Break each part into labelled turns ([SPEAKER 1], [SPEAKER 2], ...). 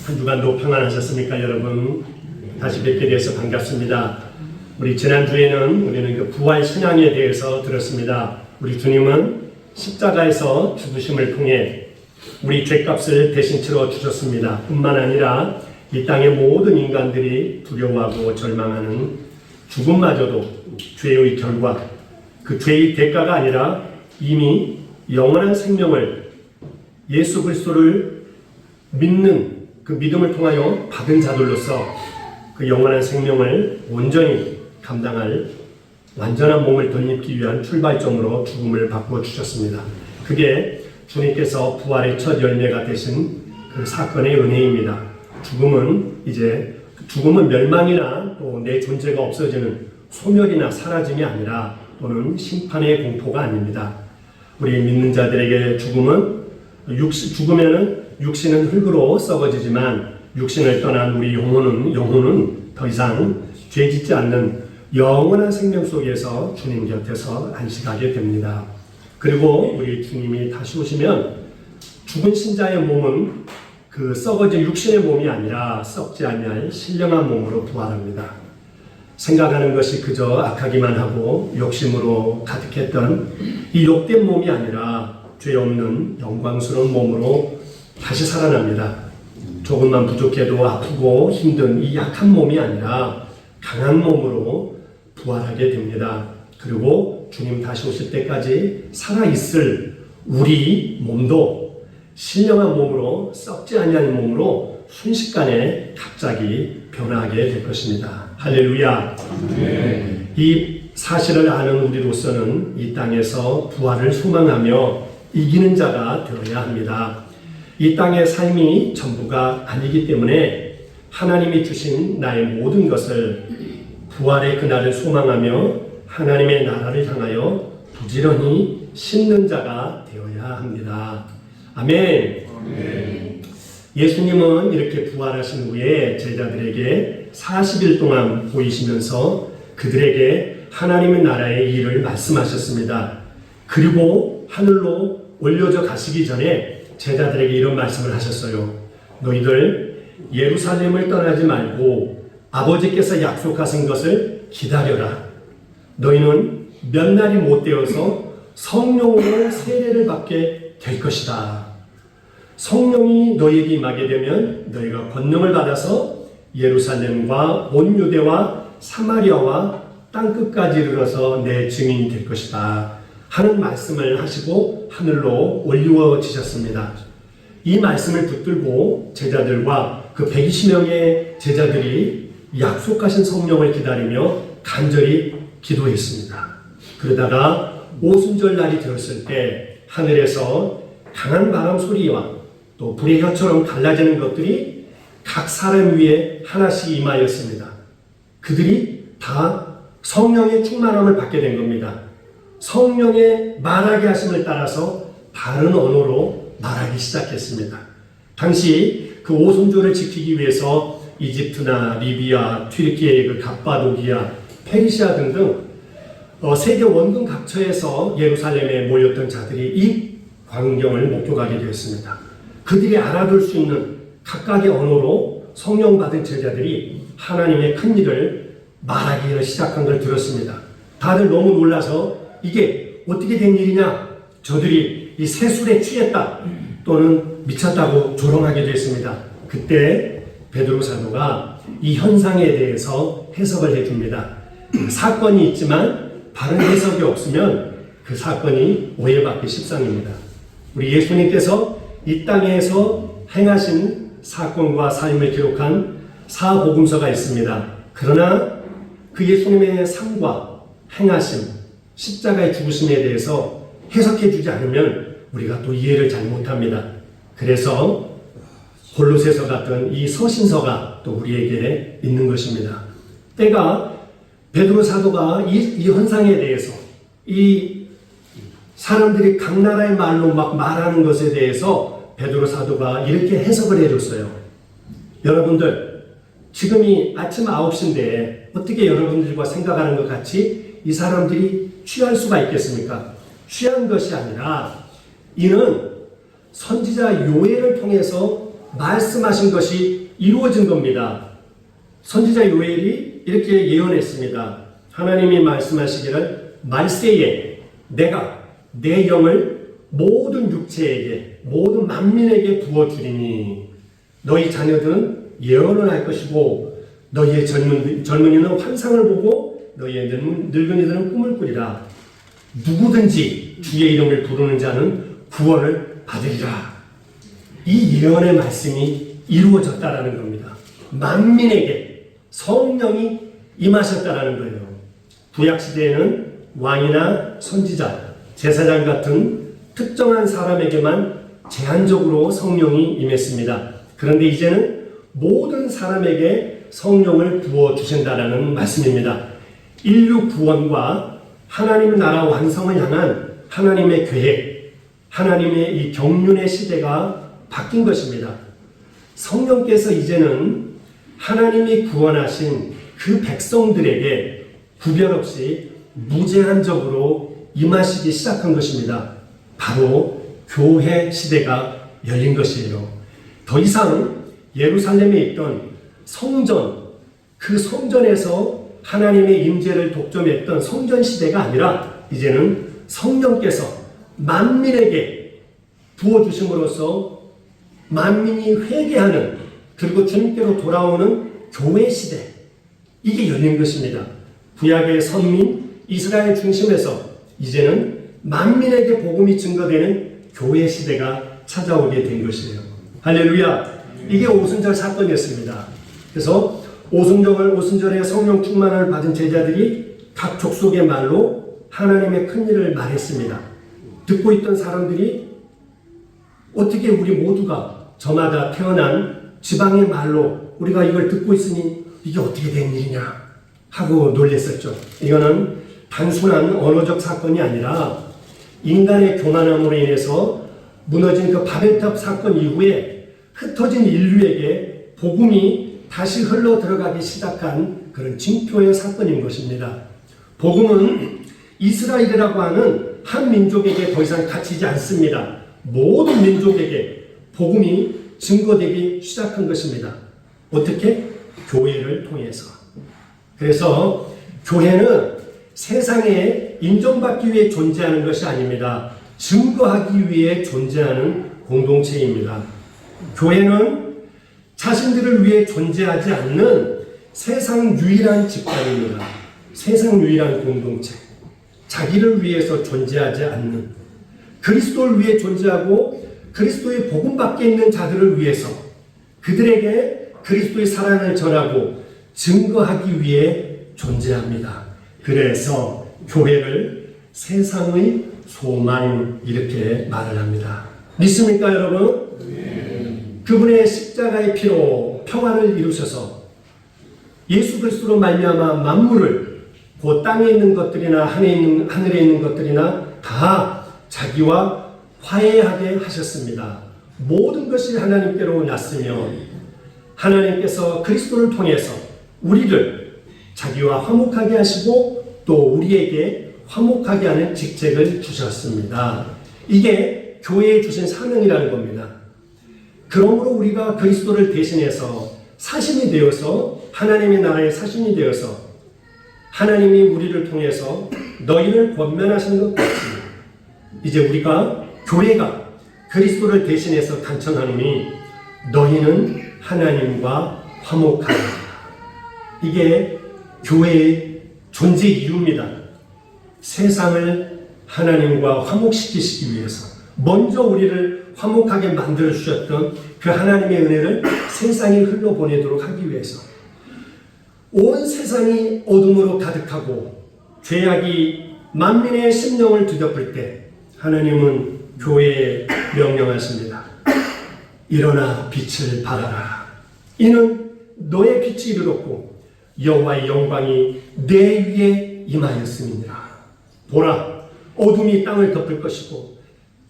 [SPEAKER 1] 한 주간도 평안하셨습니까, 여러분? 다시 뵙게 돼서 반갑습니다. 우리 지난주에는 우리는 그 부활 신앙에 대해서 들었습니다. 우리 주님은 십자가에서 죽으심을 통해 우리 죄값을 대신 치러 주셨습니다. 뿐만 아니라 이 땅의 모든 인간들이 두려워하고 절망하는 죽음마저도 죄의 결과, 그 죄의 대가가 아니라 이미 영원한 생명을 예수 그리스도를 믿는 그 믿음을 통하여 받은 자들로서 그 영원한 생명을 온전히 감당할 완전한 몸을 덧입기 위한 출발점으로 죽음을 바꾸어 주셨습니다. 그게 주님께서 부활의 첫 열매가 되신 그 사건의 은혜입니다. 죽음은 멸망이나 또 내 존재가 없어지는 소멸이나 사라짐이 아니라 또는 심판의 공포가 아닙니다. 우리 믿는 자들에게 죽으면은 육신은 흙으로 썩어지지만 육신을 떠난 우리 영혼은 더 이상 죄짓지 않는 영원한 생명 속에서 주님 곁에서 안식하게 됩니다. 그리고 우리 주님이 다시 오시면 죽은 신자의 몸은 그 썩어진 육신의 몸이 아니라 썩지 아니할 신령한 몸으로 부활합니다. 생각하는 것이 그저 악하기만 하고 욕심으로 가득했던 이 욕된 몸이 아니라 죄 없는 영광스러운 몸으로 다시 살아납니다. 조금만 부족해도 아프고 힘든 이 약한 몸이 아니라 강한 몸으로 부활하게 됩니다. 그리고 주님 다시 오실 때까지 살아있을 우리 몸도 신령한 몸으로, 썩지 아니한 몸으로 순식간에 갑자기 변하게 될 것입니다. 할렐루야. 네. 이 사실을 아는 우리로서는 이 땅에서 부활을 소망하며 이기는 자가 되어야 합니다. 이 땅의 삶이 전부가 아니기 때문에 하나님이 주신 나의 모든 것을 부활의 그날을 소망하며 하나님의 나라를 향하여 부지런히 심는 자가 되어야 합니다. 아멘. 아멘. 예수님은 이렇게 부활하신 후에 제자들에게 40일 동안 보이시면서 그들에게 하나님의 나라의 일을 말씀하셨습니다. 그리고 하늘로 올려져 가시기 전에 제자들에게 이런 말씀을 하셨어요. 너희들 예루살렘을 떠나지 말고 아버지께서 약속하신 것을 기다려라. 너희는 몇 날이 못 되어서 성령으로 세례를 받게 될 것이다. 성령이 너희에게 임하게 되면 너희가 권능을 받아서 예루살렘과 온 유대와 사마리아와 땅끝까지 이르러서 내 증인이 될 것이다 하는 말씀을 하시고 하늘로 올리워지셨습니다. 이 말씀을 붙들고 제자들과 그 120명의 제자들이 약속하신 성령을 기다리며 간절히 기도했습니다. 그러다가 오순절 날이 되었을 때 하늘에서 강한 바람 소리와 또 불의 혀처럼 갈라지는 것들이 각 사람 위에 하나씩 임하였습니다. 그들이 다 성령의 충만함을 받게 된 겁니다. 성령의 말하게 하심을 따라서 다른 언어로 말하기 시작했습니다. 당시 그 오순절을 지키기 위해서 이집트나 리비아, 튀르키예, 그 갑바도기아, 페르시아 등등 세계 원근 각처에서 예루살렘에 모였던 자들이 이 광경을 목격하게 되었습니다. 그들이 알아들 수 있는 각각의 언어로 성령 받은 제자들이 하나님의 큰 일을 말하기 시작한 걸 들었습니다. 다들 너무 놀라서 이게 어떻게 된 일이냐? 저들이 이 세술에 취했다 또는 미쳤다고 조롱하게 됐습니다. 그때 베드로 사도가 이 현상에 대해서 해석을 해줍니다. 사건이 있지만 바른 해석이 없으면 그 사건이 오해받기 십상입니다. 우리 예수님께서 이 땅에서 행하신 사건과 삶을 기록한 사복음서가 있습니다. 그러나 그 예수님의 삶과 행하심, 십자가의 죽으심에 대해서 해석해 주지 않으면 우리가 또 이해를 잘 못합니다. 그래서 골로새서 같은 이 서신서가 또 우리에게 있는 것입니다. 때가 베드로 사도가 이 현상에 대해서 이 사람들이 각 나라의 말로 막 말하는 것에 대해서 베드로 사도가 이렇게 해석을 해줬어요. 여러분들 지금이 아침 9시인데 어떻게 여러분들과 생각하는 것 같이 이 사람들이 취할 수가 있겠습니까? 취한 것이 아니라 이는 선지자 요엘을 통해서 말씀하신 것이 이루어진 겁니다. 선지자 요엘이 이렇게 예언했습니다. 하나님이 말씀하시기를 말세에 내가 내 영을 모든 육체에게 모든 만민에게 부어주리니 너희 자녀들은 예언을 할 것이고 너희의 젊은이는 환상을 보고 너희의 늙은이들은 꿈을 꾸리라. 누구든지 주의 이름을 부르는 자는 구원을 받으리라. 이 예언의 말씀이 이루어졌다라는 겁니다. 만민에게 성령이 임하셨다라는 거예요. 구약시대에는 왕이나 선지자, 제사장 같은 특정한 사람에게만 제한적으로 성령이 임했습니다. 그런데 이제는 모든 사람에게 성령을 부어주신다라는 말씀입니다. 인류 구원과 하나님의 나라 완성을 향한 하나님의 계획, 하나님의 이 경륜의 시대가 바뀐 것입니다. 성령께서 이제는 하나님이 구원하신 그 백성들에게 구별 없이 무제한적으로 임하시기 시작한 것입니다. 바로 교회 시대가 열린 것이에요. 더 이상 예루살렘에 있던 성전, 그 성전에서 하나님의 임재를 독점했던 성전 시대가 아니라 이제는 성령께서 만민에게 부어주심으로써 만민이 회개하는, 그리고 주님께로 돌아오는 교회 시대, 이게 열린 것입니다. 구약의 선민 이스라엘 중심에서 이제는 만민에게 복음이 증거되는 교회 시대가 찾아오게 된 것이에요. 할렐루야. 이게 오순절 사건이었습니다. 그래서 오순절에 성령 충만을 받은 제자들이 각 족속의 말로 하나님의 큰 일을 말했습니다. 듣고 있던 사람들이 어떻게 우리 모두가 저마다 태어난 지방의 말로 우리가 이걸 듣고 있으니 이게 어떻게 된 일이냐 하고 놀랬었죠. 이거는 단순한 언어적 사건이 아니라 인간의 교만함으로 인해서 무너진 그 바벨탑 사건 이후에 흩어진 인류에게 복음이 다시 흘러 들어가기 시작한 그런 징표의 사건인 것입니다. 복음은 이스라엘이라고 하는 한 민족에게 더 이상 갇히지 않습니다. 모든 민족에게 복음이 증거되기 시작한 것입니다. 어떻게? 교회를 통해서. 그래서 교회는 세상에 인정받기 위해 존재하는 것이 아닙니다. 증거하기 위해 존재하는 공동체입니다. 교회는 자신들을 위해 존재하지 않는 세상 유일한 집단입니다. 세상 유일한 공동체. 자기를 위해서 존재하지 않는, 그리스도를 위해 존재하고 그리스도의 복음 밖에 있는 자들을 위해서 그들에게 그리스도의 사랑을 전하고 증거하기 위해 존재합니다. 그래서 교회를 세상의 소망, 이렇게 말을 합니다. 믿습니까, 여러분? 그분의 십자가의 피로 평화를 이루셔서 예수 그리스도로 말미암아 만물을, 그 땅에 있는 것들이나 하늘에 있는 것들이나 다 자기와 화해하게 하셨습니다. 모든 것이 하나님께로 났으며 하나님께서 그리스도를 통해서 우리를 자기와 화목하게 하시고 또 우리에게 화목하게 하는 직책을 주셨습니다. 이게 교회에 주신 사명이라는 겁니다. 그러므로 우리가 그리스도를 대신해서 사신이 되어서 하나님의 나라의 사신이 되어서 하나님이 우리를 통해서 너희를 권면하시는 것 같이 이제 우리가 교회가 그리스도를 대신해서 간청하노니 너희는 하나님과 화목하라. 이게 교회의 존재 이유입니다. 세상을 하나님과 화목시키시기 위해서 먼저 우리를 화목하게 만들어 주셨던 그 하나님의 은혜를 세상에 흘러보내도록 하기 위해서 온 세상이 어둠으로 가득하고 죄악이 만민의 심령을 뒤덮을 때 하나님은 교회에 명령하십니다. 일어나 빛을 발하라. 이는 너의 빛이 이르렀고 여호와의 영광이 내 위에 임하였음이니라. 보라, 어둠이 땅을 덮을 것이고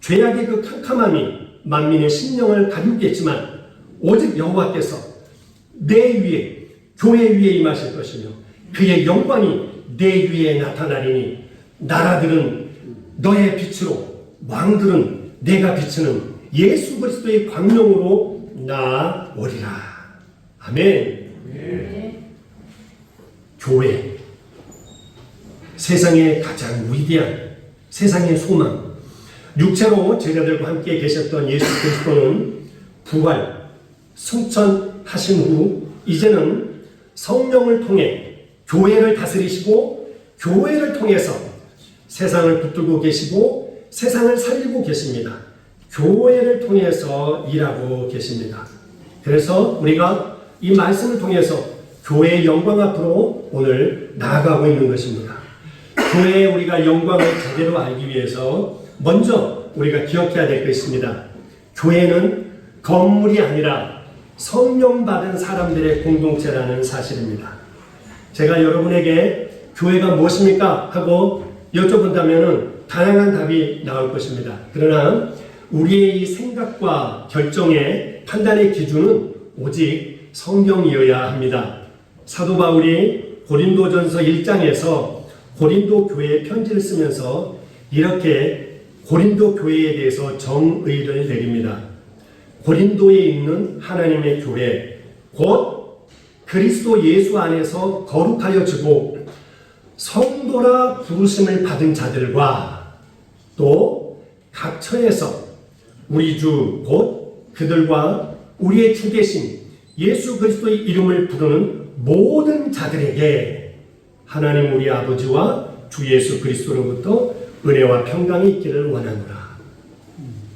[SPEAKER 1] 죄악의 그 캄캄함이 만민의 심령을 가두겠지만 오직 여호와께서 내 위에, 교회 위에 임하실 것이며 그의 영광이 내 위에 나타나리니 나라들은 너의 빛으로, 왕들은 내가 비추는 예수 그리스도의 광명으로 나오리라. 아멘. 교회, 세상의 가장 위대한 세상의 소망, 육체로 제자들과 함께 계셨던 예수 그리스도는 부활, 승천하신 후 이제는 성령을 통해 교회를 다스리시고 교회를 통해서 세상을 붙들고 계시고 세상을 살리고 계십니다. 교회를 통해서 일하고 계십니다. 그래서 우리가 이 말씀을 통해서 교회의 영광 앞으로 오늘 나아가고 있는 것입니다. 교회에 우리가 영광을 제대로 알기 위해서 먼저 우리가 기억해야 될 것입니다. 교회는 건물이 아니라 성령 받은 사람들의 공동체라는 사실입니다. 제가 여러분에게 교회가 무엇입니까? 하고 여쭤본다면 다양한 답이 나올 것입니다. 그러나 우리의 이 생각과 결정의 판단의 기준은 오직 성경이어야 합니다. 사도 바울이 고린도전서 1장에서 고린도 교회에 편지를 쓰면서 이렇게 고린도 교회에 대해서 정의를 내립니다. 고린도에 있는 하나님의 교회, 곧 그리스도 예수 안에서 거룩하여지고 성도라 부르심을 받은 자들과 또 각 처에서 우리 주 곧 그들과 우리의 주 되신 예수 그리스도의 이름을 부르는 모든 자들에게 하나님 우리 아버지와 주 예수 그리스도로부터 은혜와 평강이 있기를 원하노라.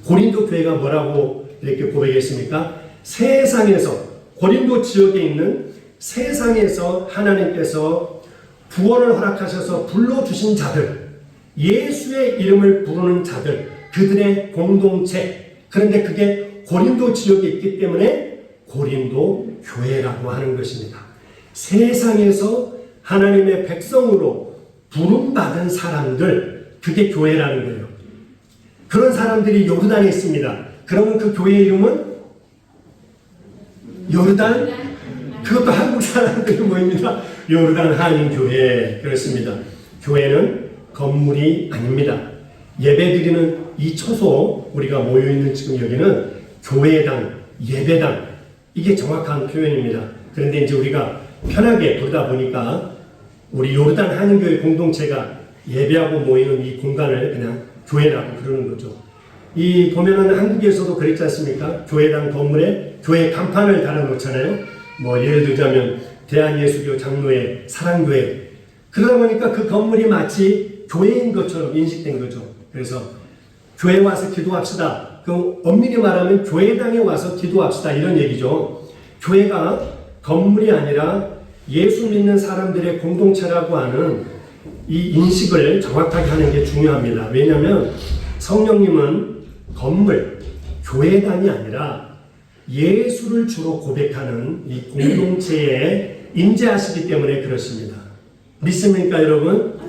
[SPEAKER 1] 고린도 교회가 뭐라고 이렇게 고백했습니까? 세상에서, 고린도 지역에 있는 세상에서 하나님께서 구원을 허락하셔서 불러주신 자들, 예수의 이름을 부르는 자들, 그들의 공동체, 그런데 그게 고린도 지역에 있기 때문에 고린도 교회라고 하는 것입니다. 세상에서 하나님의 백성으로 부름받은 사람들, 그게 교회라는 거예요. 그런 사람들이 요르단에 있습니다. 그러면 그 교회 이름은 요르단, 그것도 한국 사람들이 모입니다. 요르단 한인교회. 그렇습니다. 교회는 건물이 아닙니다. 예배드리는 이 처소, 우리가 모여있는 지금 여기는 교회당, 예배당, 이게 정확한 표현입니다. 그런데 이제 우리가 편하게 부르다 보니까 우리 요르단 한인교회 공동체가 예배하고 모이는 이 공간을 그냥 교회라고 부르는 거죠. 이 보면은 한국에서도 그랬지 않습니까? 교회당 건물에 교회 간판을 달아놓잖아요. 뭐 예를 들자면 대한예수교 장로회, 사랑교회. 그러다 보니까 그 건물이 마치 교회인 것처럼 인식된 거죠. 그래서 교회 와서 기도합시다. 그 엄밀히 말하면 교회당에 와서 기도합시다, 이런 얘기죠. 교회가 건물이 아니라 예수 믿는 사람들의 공동체라고 하는 이 인식을 정확하게 하는 게 중요합니다. 왜냐하면 성령님은 건물, 교회당이 아니라 예수를 주로 고백하는 이 공동체에 임재하시기 때문에 그렇습니다. 믿습니까, 여러분?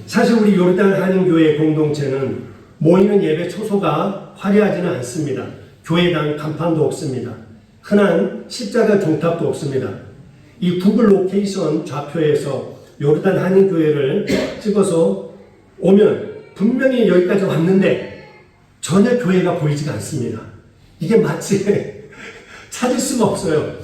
[SPEAKER 1] 사실 우리 요르단 한인교회 공동체는 모이는 예배 초소가 화려하지는 않습니다. 교회당 간판도 없습니다. 흔한 십자가 종탑도 없습니다. 이 구글 로케이션 좌표에서 요르단 한인교회를 찍어서 오면 분명히 여기까지 왔는데 전혀 교회가 보이지가 않습니다. 이게 마치 찾을 수가 없어요.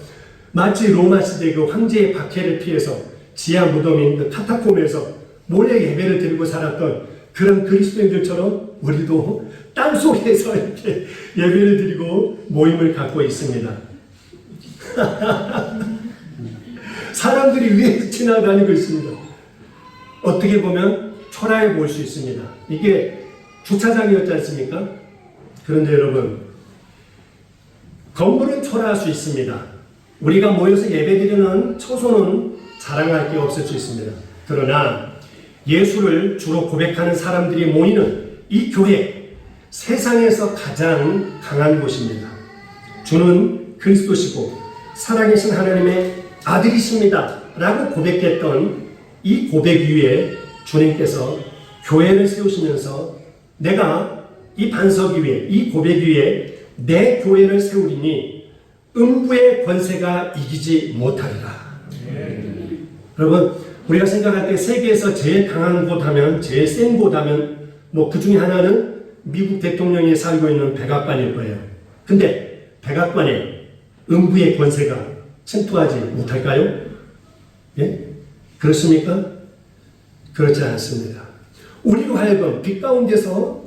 [SPEAKER 1] 마치 로마 시대 그 황제의 박해를 피해서 지하 무덤인 그 카타콤에서 몰래 예배를 드리고 살았던 그런 그리스도인들처럼 우리도 땅속에서 이렇게 예배를 드리고 모임을 갖고 있습니다. 사람들이 위에서 지나다니고 있습니다. 어떻게 보면 초라해 보일 수 있습니다. 이게 주차장이었지 않습니까? 그런데 여러분, 건물은 초라할 수 있습니다. 우리가 모여서 예배드리는 처소는 자랑할 게 없을 수 있습니다. 그러나 예수를 주로 고백하는 사람들이 모이는 이 교회, 세상에서 가장 강한 곳입니다. 주는 그리스도시고 살아계신 하나님의 아들이십니다 라고 고백했던 이 고백 위에 주님께서 교회를 세우시면서 내가 이 반석 위에, 이 고백 위에 내 교회를 세우리니 음부의 권세가 이기지 못하리라. 여러분, 우리가 생각할 때 세계에서 제일 강한 곳 하면, 제일 센 곳 하면 뭐 그 중에 하나는 미국 대통령이 살고 있는 백악관일 거예요. 근데 백악관에 음부의 권세가 침투하지 못할까요? 예? 그렇습니까? 그렇지 않습니다. 우리로 하여금 빛 가운데서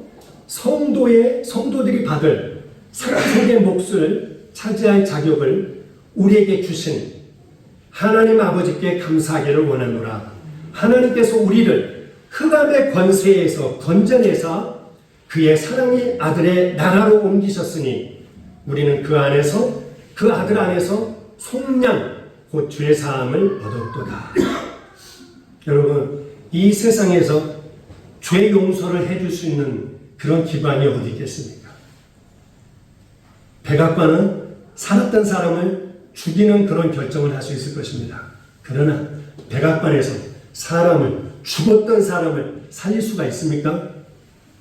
[SPEAKER 1] 성도들이 받을 상속의 몫을 차지할 자격을 우리에게 주신 하나님 아버지께 감사하기를 원하노라. 하나님께서 우리를 흑암의 권세에서 건져내사 그의 사랑의 아들의 나라로 옮기셨으니 우리는 그 아들 안에서 속량 곧 죄 사함을 얻었도다. 여러분, 이 세상에서 죄 용서를 해줄 수 있는 그런 기관이 어디 있겠습니까? 백악관은 살았던 사람을 죽이는 그런 결정을 할 수 있을 것입니다. 그러나 백악관에서 죽었던 사람을 살릴 수가 있습니까?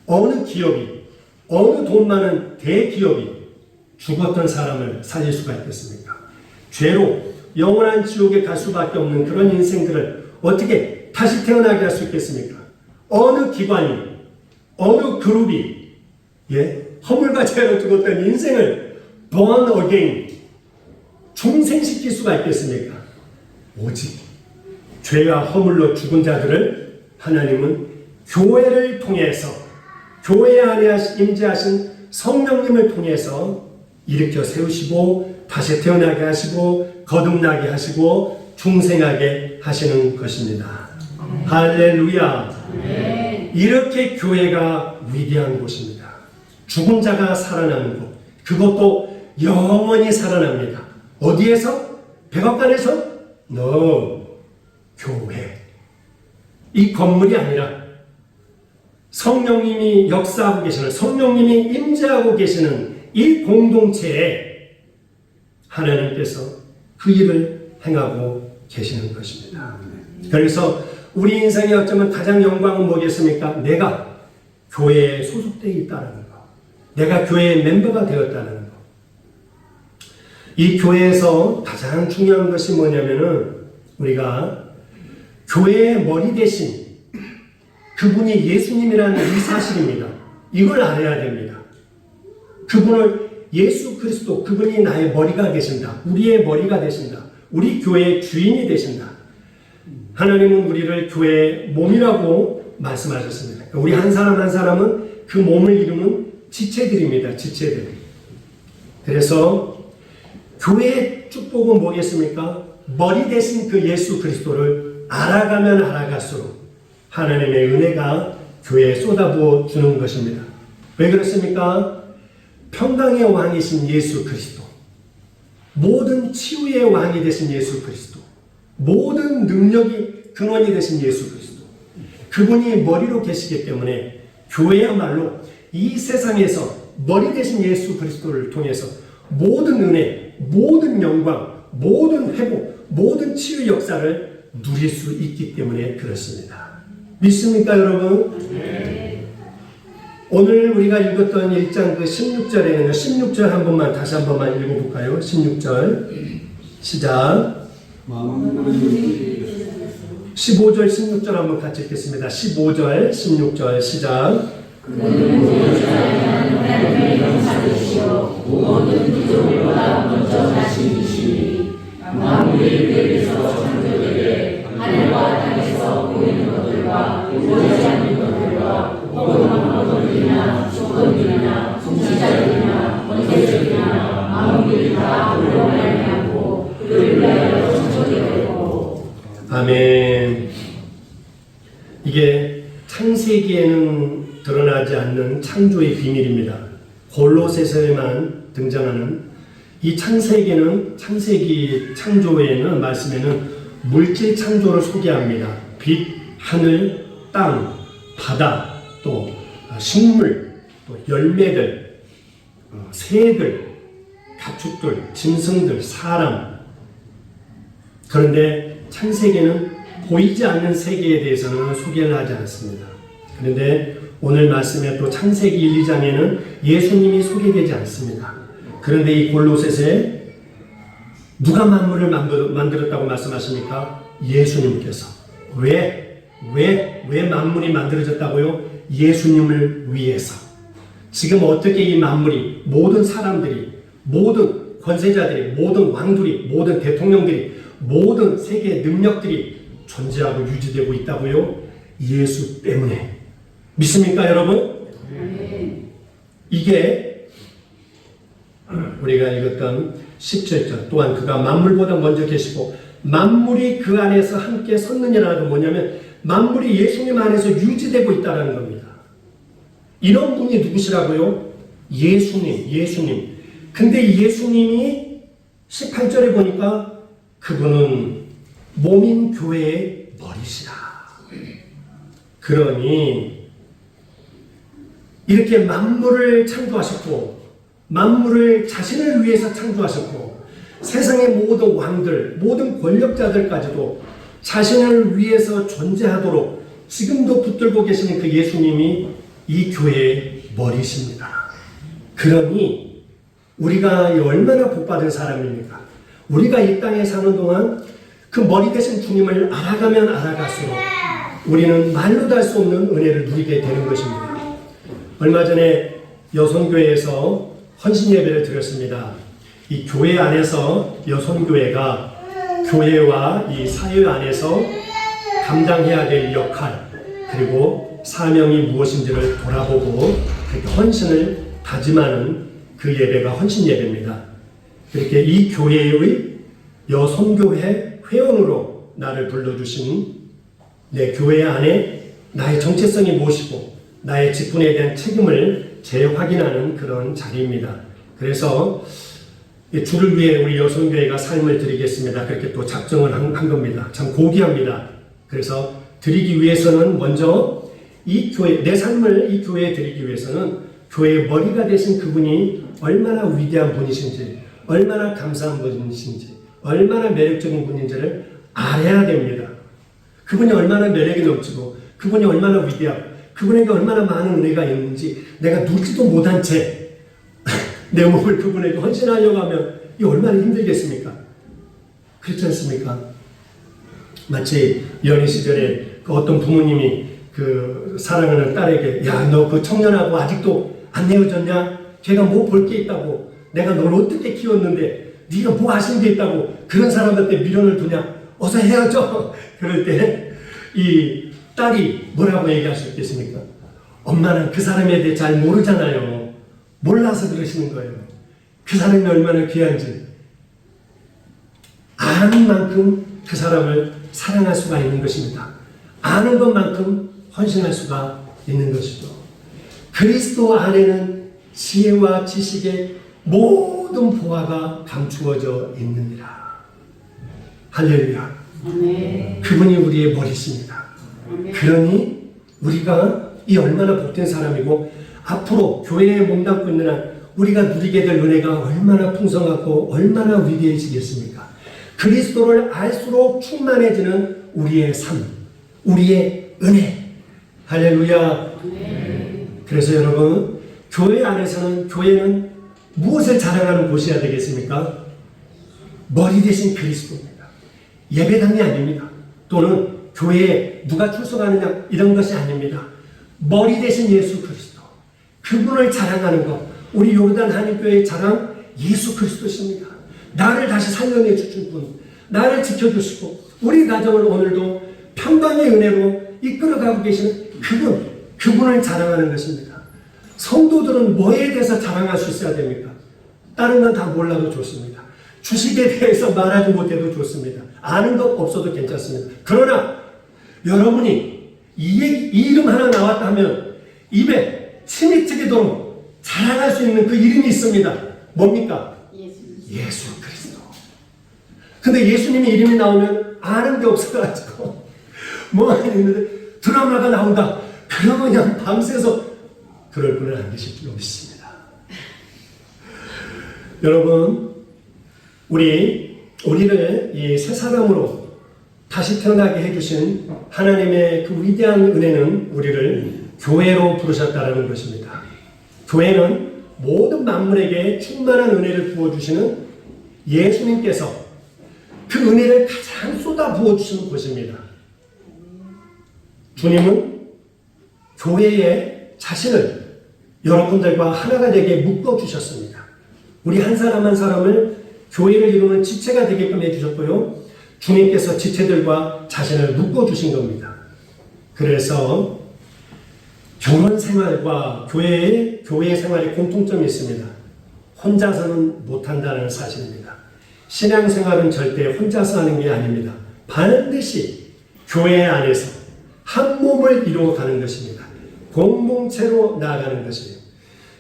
[SPEAKER 1] 어느 기업이, 어느 돈 많은 대기업이 죽었던 사람을 살릴 수가 있겠습니까? 죄로 영원한 지옥에 갈 수밖에 없는 그런 인생들을 어떻게 다시 태어나게 할 수 있겠습니까? 어느 기관이, 어느 그룹이 허물과 죄로 죽었던 인생을 born again, 중생시킬 수가 있겠습니까? 오직 죄와 허물로 죽은 자들을 하나님은 교회를 통해서, 교회 안에 임재하신 성령님을 통해서 일으켜 세우시고 다시 태어나게 하시고 거듭나게 하시고 중생하게 하시는 것입니다. 할렐루야. 이렇게 교회가 위대한 곳입니다. 죽은 자가 살아나는 곳, 그것도 영원히 살아납니다. 어디에서? 백악관에서? No. 교회. 이 건물이 아니라 성령님이 역사하고 계시는, 성령님이 임재하고 계시는 이 공동체에 하나님께서 그 일을 행하고 계시는 것입니다. 그래서 우리 인생에 어쩌면 가장 영광은 뭐겠습니까? 내가 교회에 소속되어 있다는 것, 내가 교회의 멤버가 되었다는 것. 이 교회에서 가장 중요한 것이 뭐냐면은 우리가 교회의 머리 대신 그분이 예수님이라는 이 사실입니다. 이걸 알아야 됩니다. 그분을 예수 그리스도, 그분이 나의 머리가 되신다. 우리의 머리가 되신다. 우리 교회의 주인이 되신다. 하나님은 우리를 교회의 몸이라고 말씀하셨습니다. 우리 한 사람 한 사람은 그 몸을 이루는 지체들입니다. 지체들. 그래서 교회의 축복은 뭐겠습니까? 머리 대신 그 예수 그리스도를 알아가면 알아갈수록 하나님의 은혜가 교회에 쏟아부어 주는 것입니다. 왜 그렇습니까? 평강의 왕이신 예수 그리스도, 모든 치유의 왕이 되신 예수 그리스도, 모든 능력이 근원이 되신 예수 그리스도, 그분이 머리로 계시기 때문에 교회야말로 이 세상에서 머리 되신 예수 그리스도를 통해서 모든 은혜, 모든 영광, 모든 회복, 모든 치유 역사를 누릴 수 있기 때문에 그렇습니다. 믿습니까, 여러분? 네. 오늘 우리가 읽었던 1장 그 16절에는 16절 한 번만 다시 한 번만 읽어볼까요? 16절 시작. 15절 16절 한번 같이 읽겠습니다. 15절 16절 시작.
[SPEAKER 2] 만물의 위에서 천들에게 하늘과 땅에서 보이는 것들과 보이지 않는 것들과 오동한 것들이나 조건들이나 통치자들이나 권세자들이나 만물이 다 그로 말미암고 그를 위하여 창조되었고.
[SPEAKER 1] 아멘. 이게 창세기에는 드러나지 않는 창조의 비밀입니다. 골로새서에만 등장하는 이 창세기 창조에는 말씀에는 물질 창조를 소개합니다. 빛, 하늘, 땅, 바다, 또 식물, 또 열매들, 새들, 가축들, 짐승들, 사람. 그런데 창세기는 보이지 않는 세계에 대해서는 소개를 하지 않습니다. 그런데 오늘 말씀에 또 창세기 1, 2장에는 예수님이 소개되지 않습니다. 그런데 이 골로새서에 누가 만물을 만들었다고 말씀하십니까? 예수님께서. 왜 만물이 만들어졌다고요? 예수님을 위해서. 지금 어떻게 이 만물이, 모든 사람들이, 모든 권세자들이, 모든 왕들이, 모든 대통령들이, 모든 세계의 능력들이 존재하고 유지되고 있다고요? 예수 때문에. 믿습니까, 여러분? 이게 우리가 읽었던 17절 또한 그가 만물보다 먼저 계시고 만물이 그 안에서 함께 섰느니라는 건 뭐냐면 만물이 예수님 안에서 유지되고 있다는 겁니다. 이런 분이 누구시라고요? 예수님. 근데 예수님이 18절에 보니까 그분은 몸인 교회의 머리시라. 그러니 이렇게 만물을 창조하셨고 만물을 자신을 위해서 창조하셨고 세상의 모든 왕들, 모든 권력자들까지도 자신을 위해서 존재하도록 지금도 붙들고 계시는 그 예수님이 이 교회의 머리십니다. 그러니 우리가 얼마나 복받은 사람입니까? 우리가 이 땅에 사는 동안 그 머리 대신 주님을 알아가면 알아갈수록 우리는 말로도 할 수 없는 은혜를 누리게 되는 것입니다. 얼마 전에 여손교회에서 헌신 예배를 드렸습니다. 이 교회 안에서 여손교회가 교회와 이 사회 안에서 감당해야 될 역할 그리고 사명이 무엇인지를 돌아보고 그렇게 헌신을 다짐하는 그 예배가 헌신 예배입니다. 그렇게 이 교회의 여손교회 회원으로 나를 불러주신 내 교회 안에 나의 정체성이 무엇이고 나의 직분에 대한 책임을 재확인하는 그런 자리입니다. 그래서 주를 위해 우리 여손교회가 삶을 드리겠습니다. 그렇게 또 작정을 한 겁니다. 참 고귀합니다. 그래서 드리기 위해서는 먼저 이 교회, 내 삶을 이 교회에 드리기 위해서는 교회의 머리가 되신 그분이 얼마나 위대한 분이신지, 얼마나 감사한 분이신지, 얼마나 매력적인 분인지를 알아야 됩니다. 그분이 얼마나 매력이 넘치고, 그분이 얼마나 위대하고, 그분에게 얼마나 많은 은혜가 있는지 내가 누리지도 못한 채 내 몸을 그분에게 헌신하려고 하면 이 얼마나 힘들겠습니까? 그렇지 않습니까? 마치 연애 시절에 그 어떤 부모님이 그 사랑하는 딸에게 야, 너 그 청년하고 아직도 안 헤어졌냐? 걔가 뭐 볼 게 있다고 내가 널 어떻게 키웠는데 네가 뭐 하신 게 있다고 그런 사람한테 미련을 두냐? 어서 헤어져! 그럴 때 이 딸이 뭐라고 얘기할 수 있겠습니까? 엄마는 그 사람에 대해 잘 모르잖아요. 몰라서 그러시는 거예요. 그 사람이 얼마나 귀한지 아는 만큼 그 사람을 사랑할 수가 있는 것입니다. 아는 것만큼 헌신할 수가 있는 것이죠. 그리스도 안에는 지혜와 지식의 모든 보화가 감추어져 있느니라. 할렐루야. 아멘. 그분이 우리의 머리십니다. 아멘. 그러니 우리가 이 얼마나 복된 사람이고 앞으로 교회에 몸담고 있는 한 우리가 누리게 될 은혜가 얼마나 풍성하고 얼마나 위대해지겠습니까? 그리스도를 알수록 충만해지는 우리의 삶, 우리의 은혜. 할렐루야. 그래서 여러분, 교회 안에서는 교회는 무엇을 자랑하는 곳이어야 되겠습니까? 머리 대신 그리스도입니다. 예배당이 아닙니다. 또는 교회에 누가 출석하느냐 이런 것이 아닙니다. 머리 대신 예수 그리스도. 그분을 자랑하는 것. 우리 요르단 한인교회의 자랑 예수 그리스도십니다. 나를 다시 살려내 주신 분. 나를 지켜주시고 우리 가정을 오늘도 평강의 은혜로 이끌어가고 계시는 그분을 자랑하는 것입니다. 성도들은 뭐에 대해서 자랑할 수 있어야 됩니까? 다른 건 다 몰라도 좋습니다. 주식에 대해서 말하지 못해도 좋습니다. 아는 것 없어도 괜찮습니다. 그러나 여러분이 이 이름 하나 나왔다면 입에 침이 트이도록 자랑할 수 있는 그 이름이 있습니다. 뭡니까? 예수 그리스도. 근데 예수님의 이름이 나오면 아는 게 없어가지고 뭐가 있는데 드라마가 나온다. 그러면 그냥 밤새서 그럴 분은 안 계실 필요 없습니다. 여러분, 우리를 이 새 사람으로 다시 태어나게 해주신 하나님의 그 위대한 은혜는 우리를 교회로 부르셨다는 것입니다. 교회는 모든 만물에게 충만한 은혜를 부어주시는 예수님께서 그 은혜를 가장 쏟아 부어주시는 곳입니다. 주님은 교회에 자신을 여러분들과 하나가 되게 묶어주셨습니다. 우리 한 사람 한 사람을 교회를 이루는 지체가 되게끔 해주셨고요. 주님께서 지체들과 자신을 묶어주신 겁니다. 그래서 결혼 생활과 교회 생활에 공통점이 있습니다. 혼자서는 못한다는 사실입니다. 신앙 생활은 절대 혼자서 하는 게 아닙니다. 반드시 교회 안에서 한 몸을 이루어가는 것입니다. 공동체로 나아가는 것이에요.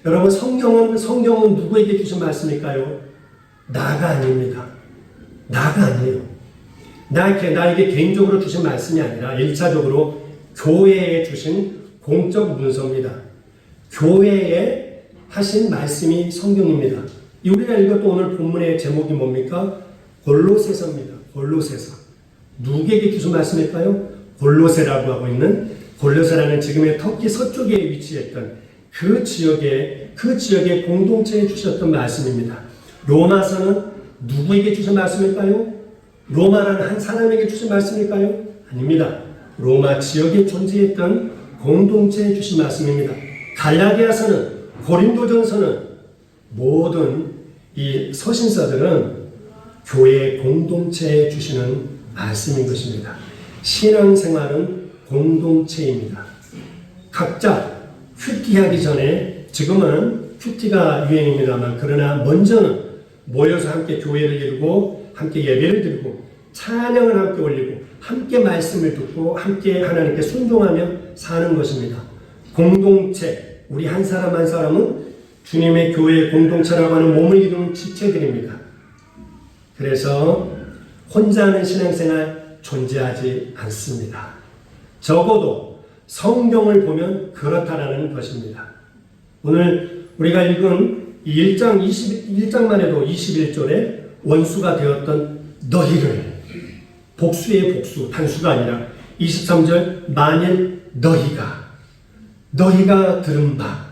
[SPEAKER 1] 여러분, 성경은 누구에게 주신 말씀일까요? 나가 아닙니다. 나가 아니에요. 나에게 개인적으로 주신 말씀이 아니라 1차적으로 교회에 주신 공적 문서입니다. 교회에 하신 말씀이 성경입니다. 우리가 읽었던 오늘 본문의 제목이 뭡니까? 골로새서입니다. 골로새서. 누구에게 주신 말씀일까요? 골로새라고 하고 있는, 골로새라는 지금의 터키 서쪽에 위치했던 그 지역의 공동체에 주셨던 말씀입니다. 로마서는 누구에게 주신 말씀일까요? 로마라는 한 사람에게 주신 말씀일까요? 아닙니다. 로마 지역에 존재했던 공동체에 주신 말씀입니다. 갈라디아서는, 고린도전서는, 모든 이 서신서들은 교회 공동체에 주시는 말씀인 것입니다. 신앙생활은 공동체입니다. 각자 큐티하기 전에, 지금은 큐티가 유행입니다만, 그러나 먼저는 모여서 함께 교회를 이루고 함께 예배를 드리고 찬양을 함께 올리고 함께 말씀을 듣고 함께 하나님께 순종하며 사는 것입니다. 공동체, 우리 한 사람 한 사람은 주님의 교회의 공동체라고 하는 몸을 이루는 지체들입니다. 그래서 혼자 하는 신앙생활 존재하지 않습니다. 적어도 성경을 보면 그렇다라는 것입니다. 오늘 우리가 읽은 1장만 해도 21절에 원수가 되었던 너희를, 복수의 복수, 단수가 아니라 23절, 만일 너희가 들은 바.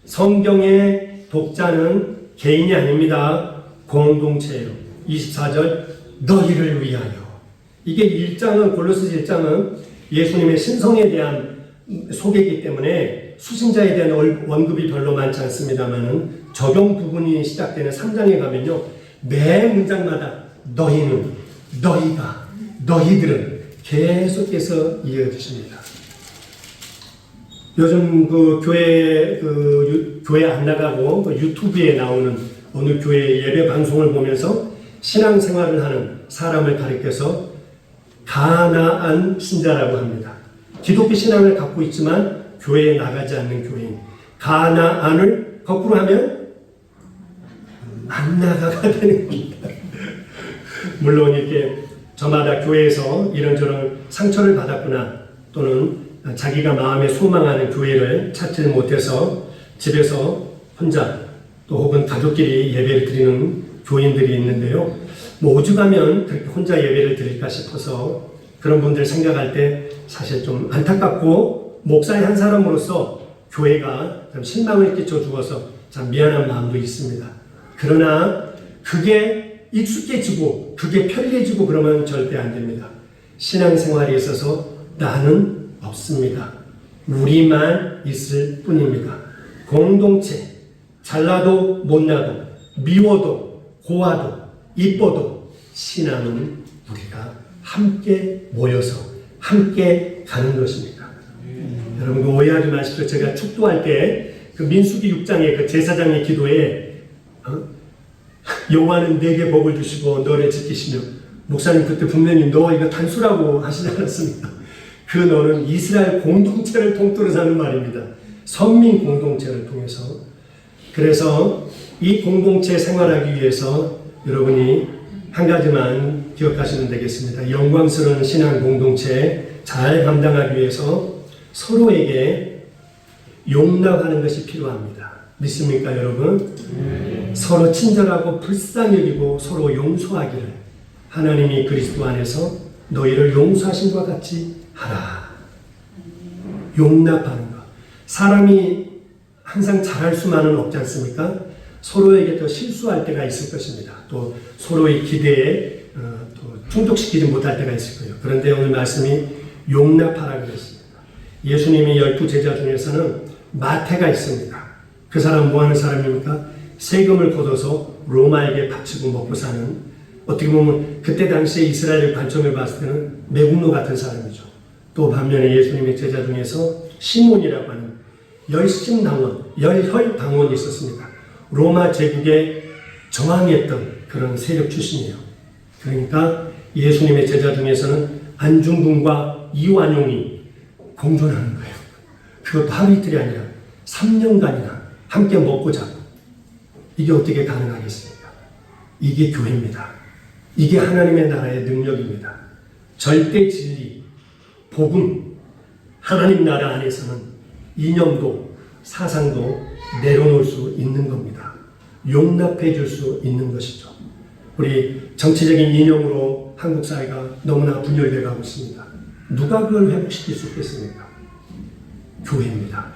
[SPEAKER 1] 성경의 독자는 개인이 아닙니다. 공동체예요. 24절, 너희를 위하여. 이게 1장은, 골로새서 1장은 예수님의 신성에 대한 소개이기 때문에 수신자에 대한 언급이 별로 많지 않습니다만은 적용 부분이 시작되는 3장에 가면요, 매 문장마다 너희는, 너희가, 너희들은 계속해서 이어지십니다. 요즘 교회 안 나가고 유튜브에 나오는 어느 교회 예배 방송을 보면서 신앙생활을 하는 사람을 가리켜서 가나안 신자라고 합니다. 기독교 신앙을 갖고 있지만 교회에 나가지 않는 교인. 가나안을 거꾸로 하면 안 나가가 되는 겁니다. 물론 이렇게 저마다 교회에서 이런저런 상처를 받았거나 또는 자기가 마음에 소망하는 교회를 찾지 못해서 집에서 혼자 또 혹은 가족끼리 예배를 드리는 교인들이 있는데요. 오죽하면 그렇게 혼자 예배를 드릴까 싶어서 그런 분들 생각할 때 사실 좀 안타깝고, 목사의 한 사람으로서 교회가 참 실망을 끼쳐 주어서 참 미안한 마음도 있습니다. 그러나 그게 익숙해지고 그게 편리해지고 그러면 절대 안 됩니다. 신앙생활에 있어서 나는 없습니다. 우리만 있을 뿐입니다. 공동체, 잘나도 못나도 미워도 고와도 이뻐도 신앙은 우리가 함께 모여서 함께 가는 것입니다. 여러분 오해하지 마십시오. 제가 축도할 때 그 민수기 6장의 그 제사장의 기도에 여호와는 내게 복을 주시고 너를 지키시며, 목사님 그때 분명히 너 이거 단수라고 하시지 않았습니까? 그 너는 이스라엘 공동체를 통틀어 사는 말입니다. 선민 공동체를 통해서. 그래서 이 공동체 생활하기 위해서 여러분이 한 가지만 기억하시면 되겠습니다. 영광스러운 신앙 공동체 잘 감당하기 위해서 서로에게 용납하는 것이 필요합니다. 믿습니까, 여러분? 서로 친절하고 불쌍히 여기고 서로 용서하기를 하나님이 그리스도 안에서 너희를 용서하신 것 같이 하라. 용납하는 것. 사람이 항상 잘할 수만은 없지 않습니까? 서로에게 또 실수할 때가 있을 것입니다. 또 서로의 기대에 또 충족시키지 못할 때가 있을 거예요. 그런데 오늘 말씀이 용납하라 그랬습니다. 예수님이 12 제자 중에서는 마태가 있습니다. 그 사람 뭐 하는 사람입니까? 세금을 걷어서 로마에게 바치고 먹고 사는, 어떻게 보면 그때 당시에 이스라엘의 관점을 봤을 때는 매국노 같은 사람이죠. 또 반면에 예수님의 제자 중에서 시몬이라고 하는 열혈당원이 있었습니다. 로마 제국에 저항했던 그런 세력 출신이에요. 그러니까 예수님의 제자 중에서는 안중근과 이완용이 공존하는 거예요. 그것도 하루 이틀이 아니라 3년간이나 함께 먹고 자고. 이게 어떻게 가능하겠습니까? 이게 교회입니다. 이게 하나님의 나라의 능력입니다. 절대 진리, 복음, 하나님 나라 안에서는 이념도 사상도 내려놓을 수 있는 겁니다. 용납해 줄 수 있는 것이죠. 우리 정치적인 이념으로 한국 사회가 너무나 분열되어 가고 있습니다. 누가 그걸 회복시킬 수 있겠습니까? 교회입니다.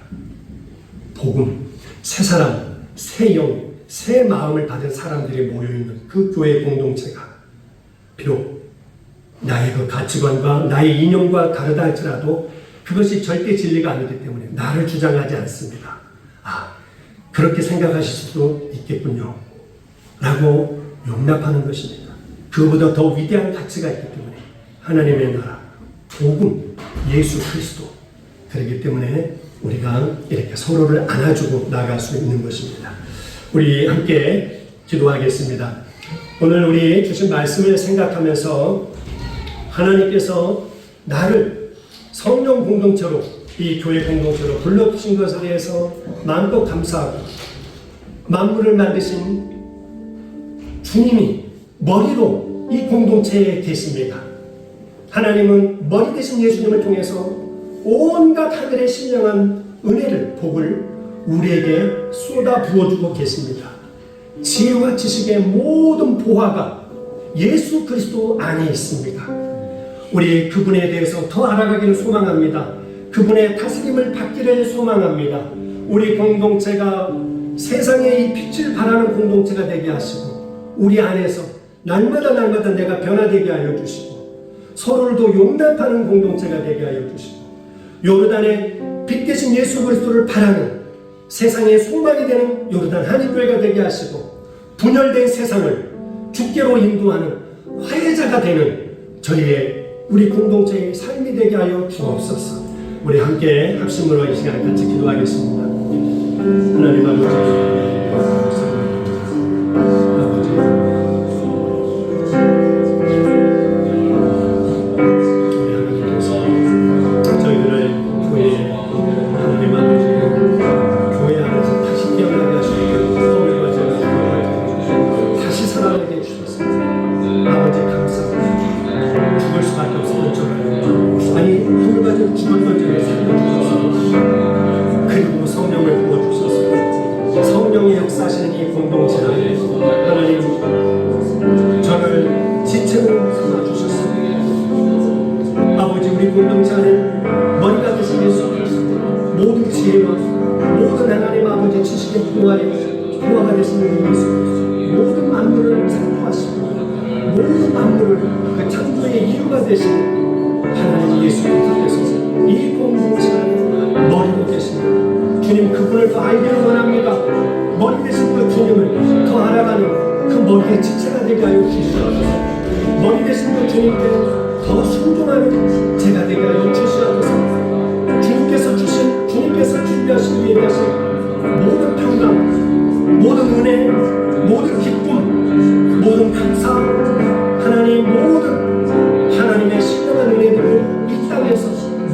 [SPEAKER 1] 복음, 새 사람, 새 영, 새 마음을 받은 사람들이 모여있는 그 교회 공동체가 비록 나의 그 가치관과 나의 이념과 다르다 할지라도 그것이 절대 진리가 아니기 때문에 나를 주장하지 않습니다. 그렇게 생각하실 수도 있겠군요. 라고 용납하는 것입니다. 그보다 더 위대한 가치가 있기 때문에 하나님의 나라, 복음, 예수 그리스도. 그렇기 때문에 우리가 이렇게 서로를 안아주고 나아갈 수 있는 것입니다. 우리 함께 기도하겠습니다. 오늘 우리 주신 말씀을 생각하면서 하나님께서 나를 성령 공동체로, 이 교회 공동체로 불러주신 것에 대해서 마음껏 감사하고, 만물을 만드신 주님이 머리로 이 공동체에 계십니다. 하나님은 머리 되신 예수님을 통해서 온갖 하늘의 신령한 은혜를, 복을 우리에게 쏟아 부어주고 계십니다. 지혜와 지식의 모든 보화가 예수 그리스도 안에 있습니다. 우리 그분에 대해서 더 알아가기를 소망합니다. 그분의 다스림을 받기를 소망합니다. 우리 공동체가 세상에 이 빛을 발하는 공동체가 되게 하시고, 우리 안에서 날마다 내가 변화되게 하여 주시고, 서로를 더 용납하는 공동체가 되게 하여 주시고, 요르단의 빛 대신 예수 그리스도를 바라는 세상의 소망이 되는 요르단 한인교회가 되게 하시고, 분열된 세상을 주께로 인도하는 화해자가 되는 저희의 우리 공동체의 삶이 되게 하여 주옵소서. 우리 함께 합심으로 이 시간 같이 기도하겠습니다. 하나님 아버지, 그리고 성령을 부어주셔서 성령의 역사하시는 이 공동체를 하나님 저를 지체로 삼아주셨습니다. 아버지, 우리 공동체 안에 머리가 되신 예수 그리스도, 모든 지혜와 모든 하나님 아버지 지식의 부하가 되시는 예수 그리스도, 모든 만물을 창조하시고 모든 만물을 그 창조의 이유가 되시는 하나님 예수 그리스도께서 이 공동체를 머리로 계십니다. 주님, 그분을 더 알기를 원합니다. 머리 되신 그 주님을 더 알아가는 그 머리의 지체가 되게 하여 주시옵소서. 머리 되신 그 주님께 더 순종하는 제가 되게 하여 주시옵소서. 주님께서 준비하신 예비하신 모든 평강, 모든 은혜, 모든 기쁨, 모든 감사, 하나님 모든 하나님의 신령한 은혜들을 이 땅에서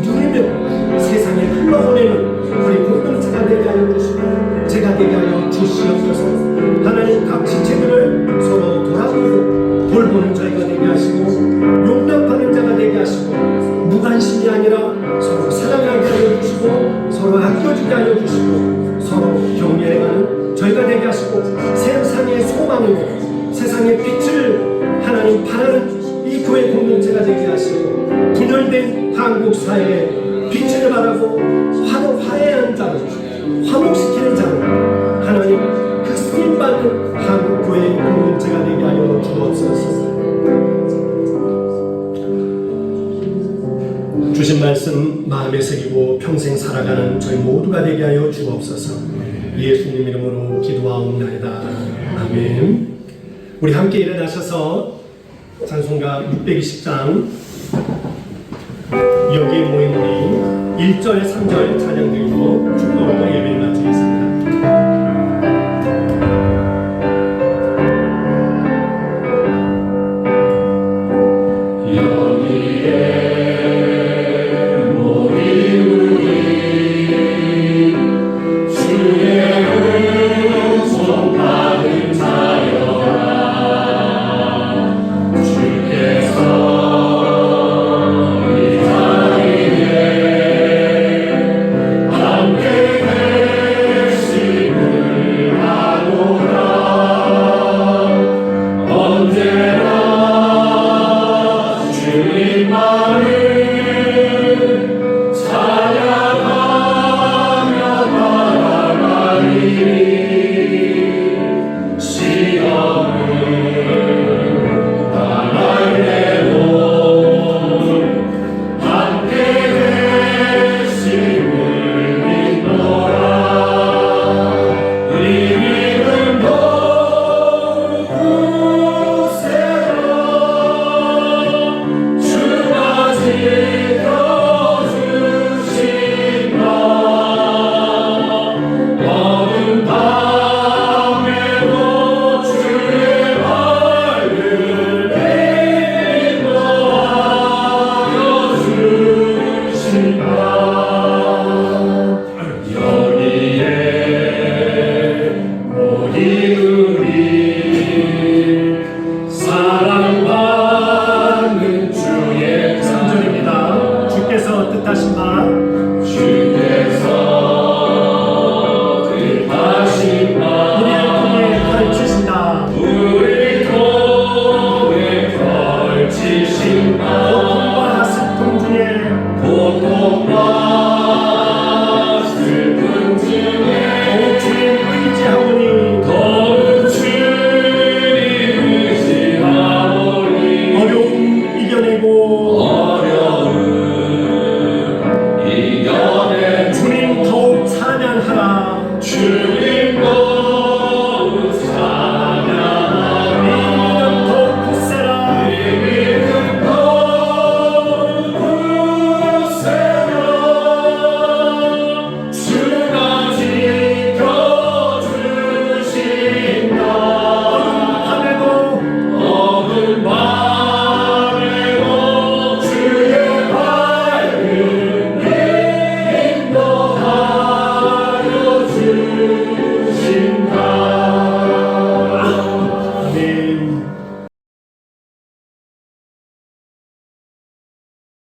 [SPEAKER 1] 누리며 세상에 흘러보내는 우리 공동체가 되게 하여 주시고 제가 되게 하여 주시옵소서. 하나님 각 지체들을 서로 돌아보고 돌보는 저희가 되게 하시고, 용납하는 자가 되게 하시고, 무관심이 아니라 서로 사랑하게 하여 주시고, 서로 아껴주게 하여 주시고, 서로 경외하는 저희가 되게 하시고, 세상의 소망이고 세상의 빛을 하나님 바라는 이 교회 공동체가 되게 하시고, 분열된 한국 사회에 빛을 발하고 화해하는 자를, 화목시키는 자를 하나님 그 쓰임받는 한국 교회 공동체가 되게 하여 주옵소서. 주신 말씀 마음에 새기고 평생 살아가는 저희 모두가 되게 하여 주옵소서. 예수님 이름으로 기도하옵나이다. 아멘. 우리 함께 일어나셔서 찬송가 620장 여기에 모인 우리 1절 3절 찬양 드리고 축도로 예배를 마치겠습니다.
[SPEAKER 3] 여기에 모든